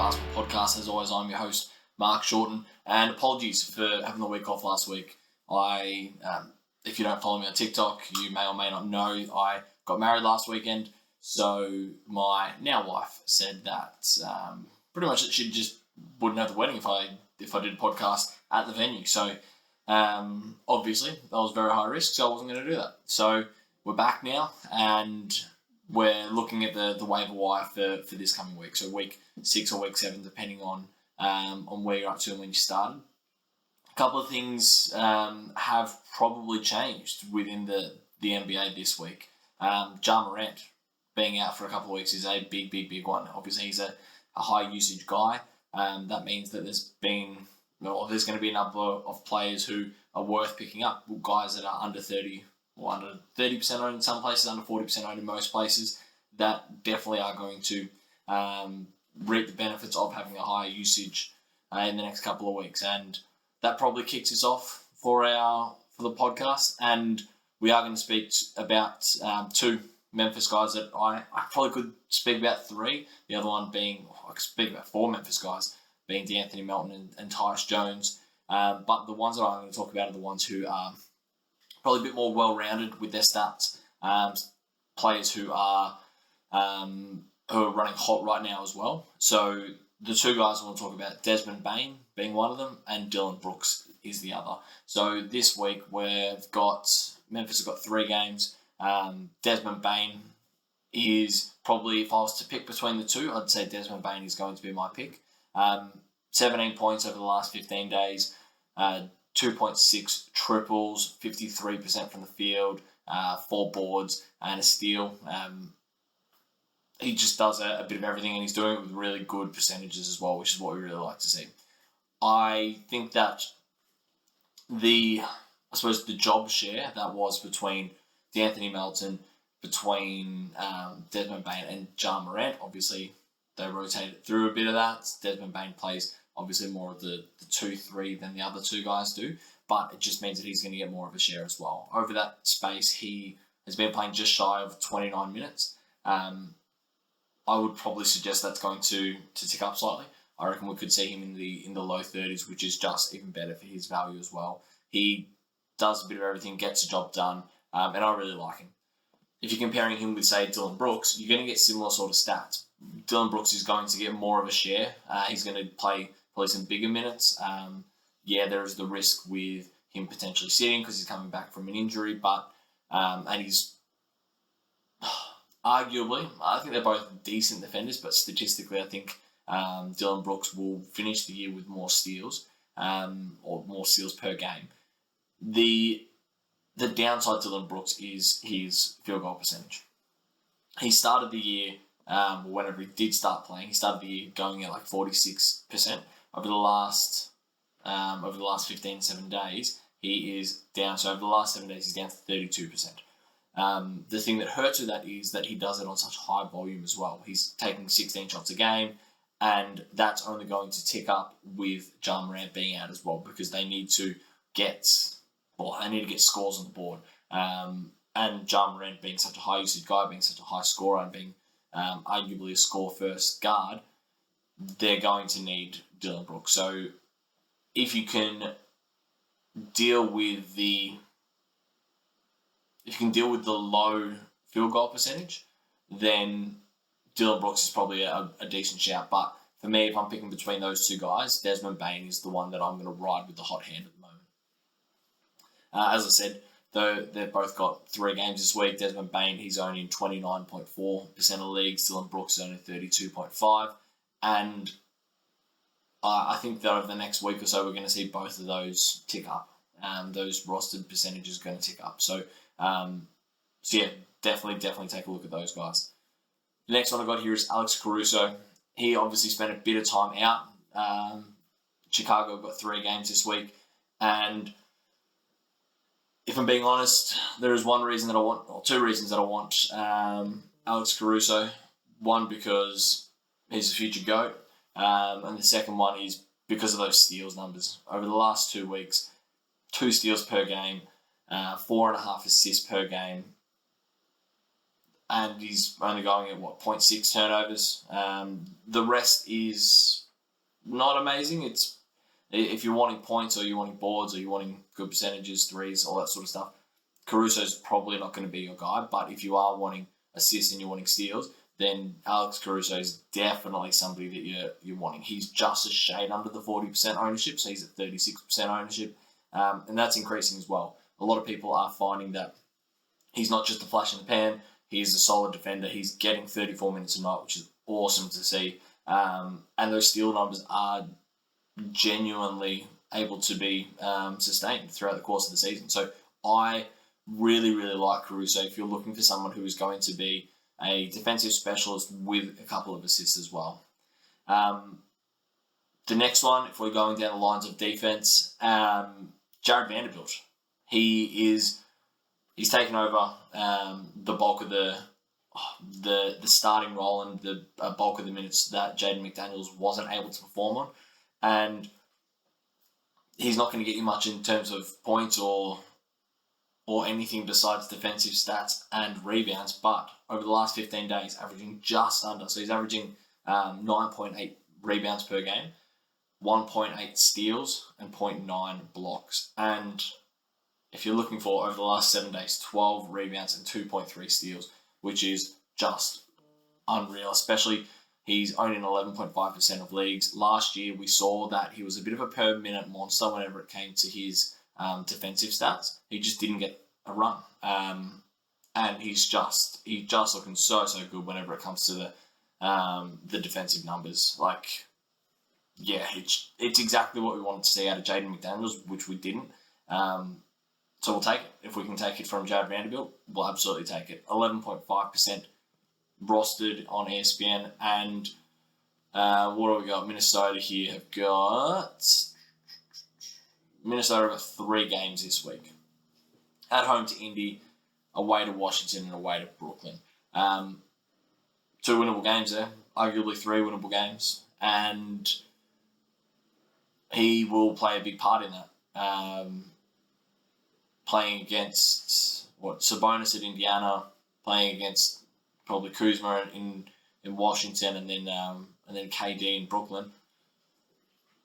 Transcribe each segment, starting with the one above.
Basketball Podcast. As always, I'm your host, Mark Shorten, and apologies for having the week off last week. If you don't follow me on TikTok, you may or may not know I got married last weekend, so my now wife said that pretty much that she just wouldn't have the wedding if I did a podcast at the venue. So obviously that was very high risk, so I wasn't going to do that. So we're back now, and we're looking at the waiver wire for this coming week. So week 6 or week 7, depending on where you're up to and when you started. A couple of things have probably changed within the NBA this week. Ja Morant being out for a couple of weeks is a big one. Obviously, he's a high usage guy. That means that there's going to be a number of players who are worth picking up. Guys that are under 30 or under 30% owned in some places, under 40% owned in most places, that definitely are going to reap the benefits of having a higher usage in the next couple of weeks. And that probably kicks us off for the podcast. And we are going to speak about 2 Memphis guys that I probably could speak about 3. The other one being, I could speak about 4 Memphis guys, being DeAnthony Melton and Tyus Jones. But the ones that I'm going to talk about are the ones who are probably a bit more well-rounded with their stats. Players who are running hot right now as well. So the 2 guys I want to talk about, Desmond Bane being one of them, and Dillon Brooks is the other. So this week Memphis have got 3 games. Desmond Bane is probably, if I was to pick between the 2, I'd say Desmond Bane is going to be my pick. 17 points over the last 15 days, 2.6 triples, 53% from the field, 4 boards, and a steal. He just does a bit of everything, and he's doing it with really good percentages as well, which is what we really like to see. I think that the job share that was between DeAnthony Melton, between Desmond Bane and Ja Morant, obviously they rotated through a bit of that. Desmond Bane plays obviously more of the 2-3 than the other 2 guys do, but it just means that he's going to get more of a share as well. Over that space, he has been playing just shy of 29 minutes. I would probably suggest that's going to tick up slightly. I reckon we could see him in the low 30s, which is just even better for his value as well. He does a bit of everything, gets the job done, and I really like him. If you're comparing him with, say, Dillon Brooks, you're going to get similar sort of stats. Dillon Brooks is going to get more of a share. He's going to play probably some bigger minutes. There is the risk with him potentially sitting because he's coming back from an injury, but and he's arguably, I think they're both decent defenders, but statistically, I think Dillon Brooks will finish the year with more steals or more steals per game. The downside to Dillon Brooks is his field goal percentage. He started the year, whenever he did start playing, he started the year going at like 46%. Over the last 7 days, he is down. So over the last 7 days, he's down to 32%. The thing that hurts with that is that he does it on such high volume as well. He's taking 16 shots a game, and that's only going to tick up with Ja Morant being out as well, because they need to get scores on the board. And Ja Morant being such a high usage guy, being such a high scorer, and being arguably a score-first guard, they're going to need Dillon Brooks. So if you can deal with the low field goal percentage, then Dillon Brooks is probably a decent shout. But for me, if I'm picking between those 2 guys, Desmond Bane is the one that I'm going to ride with the hot hand at the moment. As I said, though, they've both got 3 games this week. Desmond Bane, he's owning 29.4% of leagues. Dillon Brooks is owning 32.5%. And I think that over the next week or so, we're going to see both of those tick up. Those rostered percentages are going to tick up. So definitely take a look at those guys. The next one I got here is Alex Caruso. He obviously spent a bit of time out. Chicago got 3 games this week, and if I'm being honest, there is 2 reasons that I want Alex Caruso. One, because he's a future GOAT, and the second one is because of those steals numbers. Over the last 2 weeks, 2 steals per game, 4.5 assists per game. and he's only going at 0.6 turnovers. The rest is not amazing. It's if you're wanting points or you're wanting boards or you're wanting good percentages, threes, all that sort of stuff, Caruso's probably not going to be your guy. But if you are wanting assists and you're wanting steals, then Alex Caruso is definitely somebody that you're wanting. He's just a shade under the 40% ownership, so he's at 36% ownership, and that's increasing as well. A lot of people are finding that he's not just a flash in the pan. He is a solid defender. He's getting 34 minutes a night, which is awesome to see. And those steal numbers are genuinely able to be sustained throughout the course of the season. So I really, really like Caruso if you're looking for someone who is going to be a defensive specialist with a couple of assists as well. The next one, if we're going down the lines of defense, Jared Vanderbilt. He's taken over the bulk of the starting role and the bulk of the minutes that Jaden McDaniels wasn't able to perform on. And he's not going to get you much in terms of points or anything besides defensive stats and rebounds. But over the last 15 days, averaging just under. So he's averaging 9.8 rebounds per game, 1.8 steals, and 0.9 blocks. And if you're looking for, over the last 7 days, 12 rebounds and 2.3 steals, which is just unreal, especially he's only in 11.5% of leagues. Last year, we saw that he was a bit of a per-minute monster whenever it came to his defensive stats. He just didn't get a run. And he's just looking so good whenever it comes to the defensive numbers. Like, yeah, it's exactly what we wanted to see out of Jaden McDaniels, which we didn't. So we'll take it. If we can take it from Jared Vanderbilt, we'll absolutely take it. 11.5% rostered on ESPN. And what do we got? Minnesota here have got 3 games this week. At home to Indy, away to Washington, and away to Brooklyn. 2 winnable games there. Arguably 3 winnable games. And he will play a big part in that. Playing against Sabonis at Indiana, playing against probably Kuzma in Washington, and then KD in Brooklyn.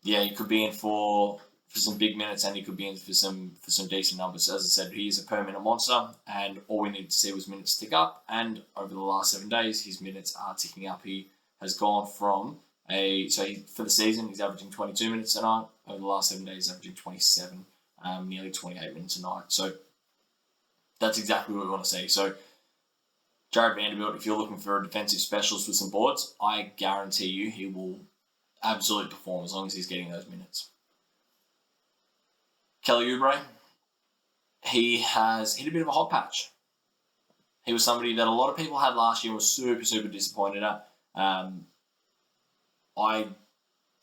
Yeah, he could be in for some big minutes, and he could be in for some decent numbers. As I said, he is a per-minute monster, and all we needed to see was minutes tick up. And over the last 7 days, his minutes are ticking up. He has gone from for the season, he's averaging 22 minutes a night. Over the last 7 days, he's averaging 27. Nearly 28 minutes a night. So that's exactly what we want to see. So Jared Vanderbilt, if you're looking for a defensive specialist with some boards, I guarantee you he will absolutely perform as long as he's getting those minutes. Kelly Oubre, he has hit a bit of a hot patch. He was somebody that a lot of people had last year and was super, super disappointed at. I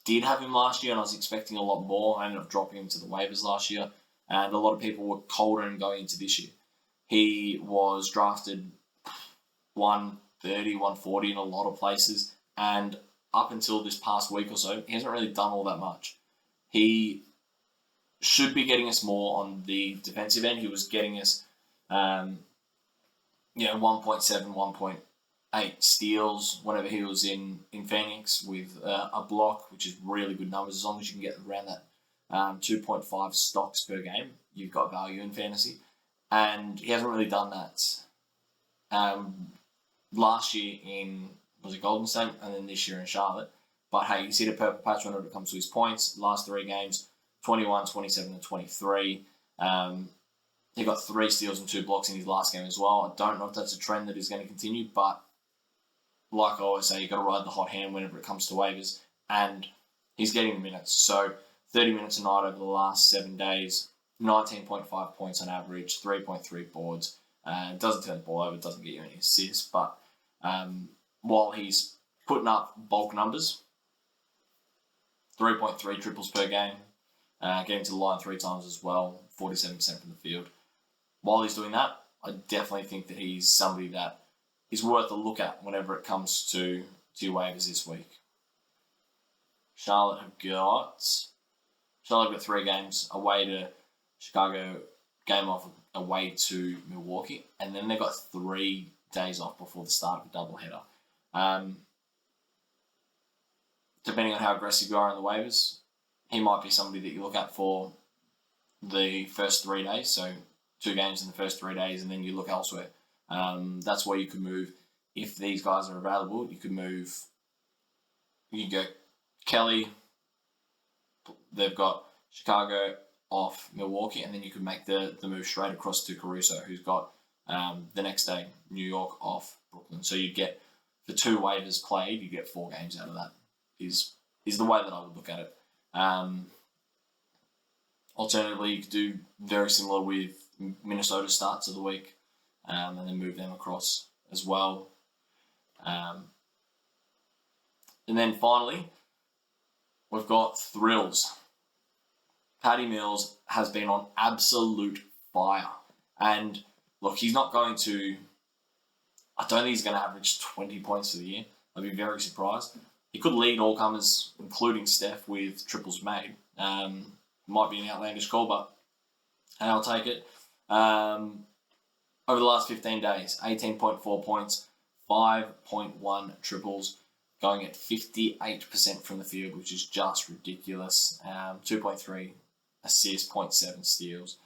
did have him last year, and I was expecting a lot more. I ended up dropping him to the waivers last year, and a lot of people were colder in going into this year. He was drafted 130, 140 in a lot of places, and up until this past week or so, he hasn't really done all that much. He should be getting us more on the defensive end. He was getting us, 1.7, 1.8 steals whenever he was in Phoenix with a block, which is really good numbers. As long as you can get around that 2.5 stocks per game, you've got value in fantasy. And he hasn't really done that last year in, was it Golden State, and then this year in Charlotte. But hey, he's hit a purple patch whenever it comes to his points. Last 3 games, 21, 27, and 23. He got 3 steals and 2 blocks in his last game as well. I don't know if that's a trend that is going to continue, but like I always say, you've got to ride the hot hand whenever it comes to waivers, and he's getting minutes. So 30 minutes a night over the last 7 days, 19.5 points on average, 3.3 boards. Doesn't turn the ball over, doesn't get you any assists, but while he's putting up bulk numbers, 3.3 triples per game, getting to the line 3 times as well, 47% from the field. While he's doing that, I definitely think that he's somebody that is worth a look at whenever it comes to your waivers this week. Charlotte have got 3 games, away to Chicago, game off away to Milwaukee, and then they've got 3 days off before the start of a doubleheader. Depending on how aggressive you are in the waivers, he might be somebody that you look at for the first 3 days, so 2 games in the first 3 days, and then you look elsewhere. That's where you could move. If these guys are available, you could move. You go Kelly. They've got Chicago off Milwaukee, and then you could make the move straight across to Caruso, who's got the next day New York off Brooklyn. So you'd get, for 2 waivers played, you get 4 games out of that. Is the way that I would look at it. Alternatively, you could do very similar with Minnesota starts of the week, and then move them across as well. And then finally, we've got thrills. Paddy Mills has been on absolute fire. And look, he's not going to, I don't think he's going to average 20 points for the year. I'd be very surprised. He could lead all comers, including Steph, with triples made. Might be an outlandish call, but I'll take it. Over the last 15 days, 18.4 points, 5.1 triples, going at 58% from the field, which is just ridiculous. 2.3 assists, 0.7 steals.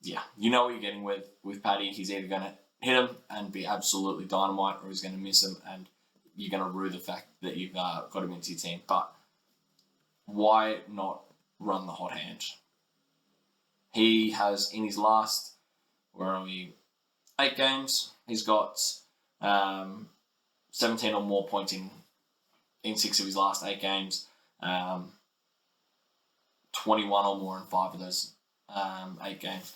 You know what you're getting with Paddy. He's either going to hit him and be absolutely dynamite, or he's going to miss him and you're going to rue the fact that you've got him into your team. But why not run the hot hand? He has, in his last, 8 games, he's got 17 or more points in 6 of his last 8 games, 21 or more in 5 of those 8 games.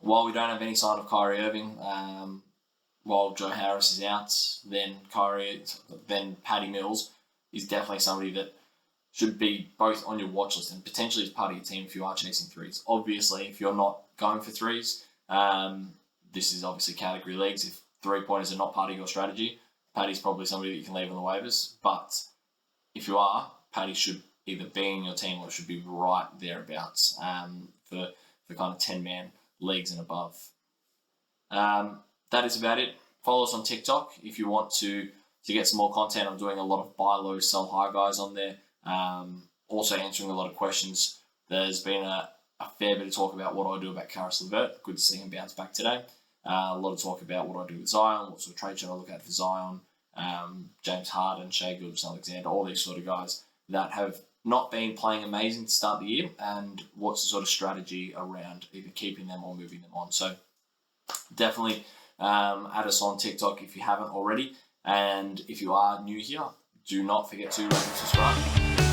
While we don't have any sign of Kyrie Irving, while Joe Harris is out, then Paddy Mills is definitely somebody that should be both on your watch list and potentially as part of your team if you are chasing threes. Obviously, if you're not going for threes, this is obviously category leagues. If 3-pointers are not part of your strategy, Paddy's probably somebody that you can leave on the waivers. But if you are, Paddy should either be in your team or should be right thereabouts for kind of 10-man leagues and above. That is about it. Follow us on TikTok if you want to get some more content. I'm doing a lot of buy low, sell high guys on there. Also answering a lot of questions. There's been a fair bit of talk about what I do about Caruso. Good to see him bounce back today. A lot of talk about what I do with Zion, what sort of trade should I look at for Zion, James Harden, Shai Gilgeous-Alexander, all these sort of guys that have not been playing amazing to start the year, and what's the sort of strategy around either keeping them or moving them on. So definitely add us on TikTok if you haven't already, and if you are new here, do not forget to rate and subscribe.